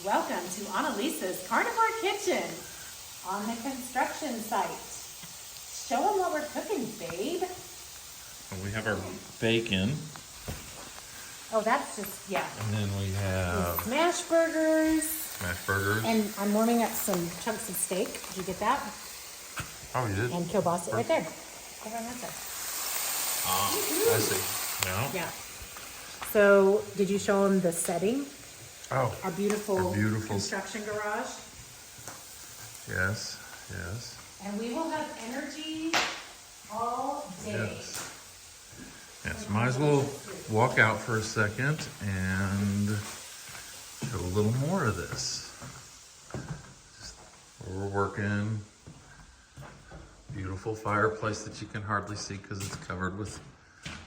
Welcome to Annalisa's Carnivore Kitchen on the construction site. Show them what we're cooking, babe. We have our bacon, Oh, that's just, yeah. and then we have Smash burgers. smashed burgers. And I'm warming up some chunks of steak. Did you get that? Oh, you did? And kielbasa right there. Over on that side. I see. No? Yeah. So, did you show them the setting? Oh, Our beautiful beautiful- construction garage. yes, yes, And we will have energy all day. yes. Yes, might as well walk out for a second and show a little more of this. Just where we're working. Beautiful fireplace that you can hardly see because it's covered with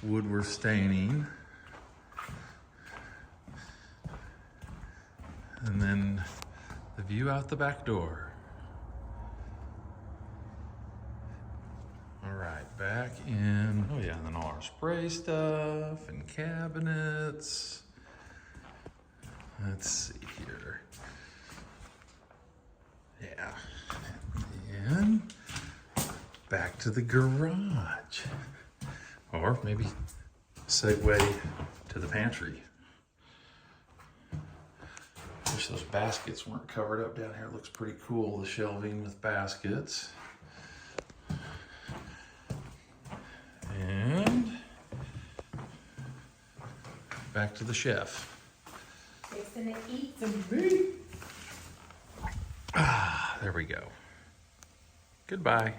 wood we're staining. And then the view out the back door. All right, back in, oh yeah, and then all our spray stuff and cabinets. Let's see here. Yeah. And back to the garage. Or maybe segue to the pantry. Wish those baskets weren't covered up down here. It looks pretty cool, the shelving with baskets. And back to the chef. Fixing to eat some meat. There we go. Goodbye.